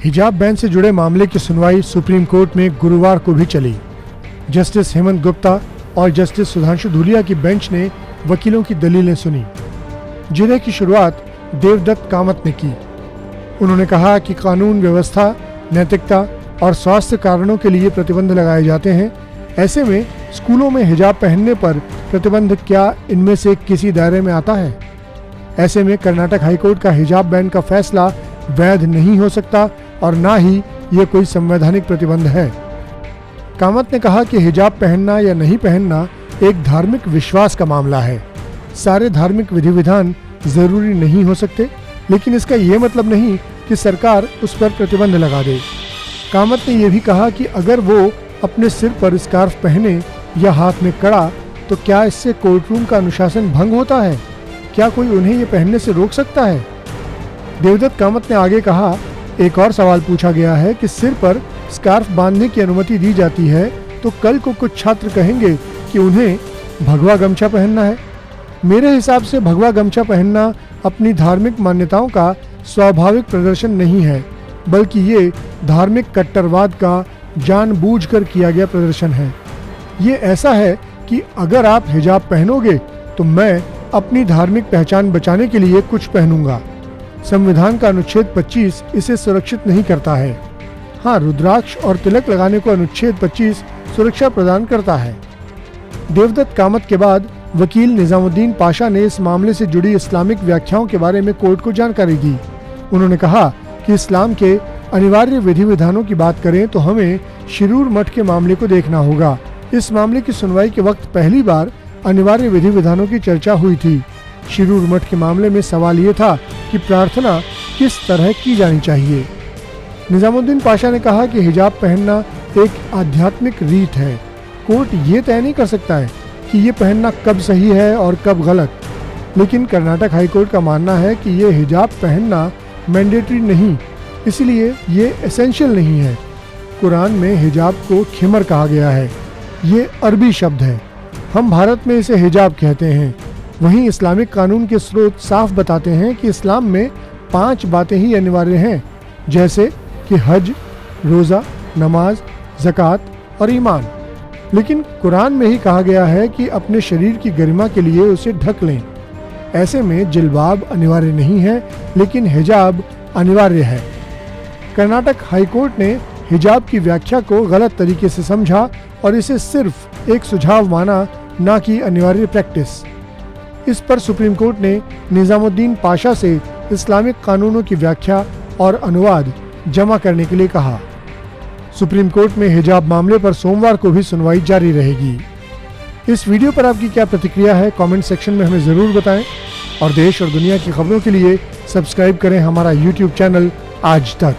हिजाब बैन से जुड़े मामले की सुनवाई सुप्रीम कोर्ट में गुरुवार को भी चली। जस्टिस हेमंत गुप्ता और जस्टिस सुधांशु धूलिया की बेंच ने वकीलों की दलीलें सुनी, जिन्हें की शुरुआत देवदत्त कामत ने की। उन्होंने कहा कि कानून व्यवस्था, नैतिकता और स्वास्थ्य कारणों के लिए प्रतिबंध लगाए जाते हैं। ऐसे में स्कूलों में हिजाब पहनने पर प्रतिबंध क्या इनमें से किसी दायरे में आता है? ऐसे में कर्नाटक हाईकोर्ट का हिजाब बैन का फैसला वैध नहीं हो सकता और ना ही ये कोई संवैधानिक प्रतिबंध है। कामत ने कहा कि हिजाब पहनना या नहीं पहनना एक धार्मिक विश्वास का मामला है। सारे धार्मिक विधि विधान जरूरी नहीं हो सकते, लेकिन इसका ये मतलब नहीं कि सरकार उस पर प्रतिबंध लगा दे। कामत ने यह भी कहा कि अगर वो अपने सिर पर स्कार्फ पहने या हाथ में कड़ा, तो क्या इससे कोर्टरूम का अनुशासन भंग होता है? क्या कोई उन्हें ये पहनने से रोक सकता है? देवदत्त कामत ने आगे कहा, एक और सवाल पूछा गया है कि सिर पर स्कार्फ बांधने की अनुमति दी जाती है तो कल को कुछ छात्र कहेंगे कि उन्हें भगवा गमछा पहनना है। मेरे हिसाब से भगवा गमछा पहनना अपनी धार्मिक मान्यताओं का स्वाभाविक प्रदर्शन नहीं है, बल्कि ये धार्मिक कट्टरवाद का जानबूझकर किया गया प्रदर्शन है। ये ऐसा है कि अगर आप हिजाब पहनोगे तो मैं अपनी धार्मिक पहचान बचाने के लिए कुछ पहनूंगा। संविधान का अनुच्छेद 25 इसे सुरक्षित नहीं करता है। हाँ, रुद्राक्ष और तिलक लगाने को अनुच्छेद 25 सुरक्षा प्रदान करता है। देवदत्त कामत के बाद वकील निजामुद्दीन पाशा ने इस मामले से जुड़ी इस्लामिक व्याख्याओं के बारे में कोर्ट को जानकारी दी। उन्होंने कहा कि इस्लाम के अनिवार्य विधि विधानों की बात करें तो हमें शिरूर मठ के मामले को देखना होगा। इस मामले की सुनवाई के वक्त पहली बार अनिवार्य विधि विधानों की चर्चा हुई थी। शिरूर मठ के मामले में सवाल ये था कि प्रार्थना किस तरह की जानी चाहिए। निजामुद्दीन पाशा ने कहा कि हिजाब पहनना एक आध्यात्मिक रीत है। कोर्ट ये तय नहीं कर सकता है कि ये पहनना कब सही है और कब गलत, लेकिन कर्नाटक हाईकोर्ट का मानना है कि ये हिजाब पहनना मैंडेटरी नहीं, इसलिए ये एसेंशियल नहीं है। कुरान में हिजाब को खिमर कहा गया है। ये अरबी शब्द है। हम भारत में इसे हिजाब कहते हैं। वहीं इस्लामिक कानून के स्रोत साफ बताते हैं कि इस्लाम में 5 बातें ही अनिवार्य हैं, जैसे कि हज, रोज़ा, नमाज, ज़कात और ईमान। लेकिन कुरान में ही कहा गया है कि अपने शरीर की गरिमा के लिए उसे ढक लें। ऐसे में जिल्बाब अनिवार्य नहीं है, लेकिन हिजाब अनिवार्य है। कर्नाटक हाईकोर्ट ने हिजाब की व्याख्या को गलत तरीके से समझा और इसे सिर्फ एक सुझाव माना, ना कि अनिवार्य प्रैक्टिस। इस पर सुप्रीम कोर्ट ने निजामुद्दीन पाशा से इस्लामिक कानूनों की व्याख्या और अनुवाद जमा करने के लिए कहा। सुप्रीम कोर्ट में हिजाब मामले पर सोमवार को भी सुनवाई जारी रहेगी। इस वीडियो पर आपकी क्या प्रतिक्रिया है, कमेंट सेक्शन में हमें ज़रूर बताएं और देश और दुनिया की खबरों के लिए सब्सक्राइब करें हमारा YouTube चैनल आज तक।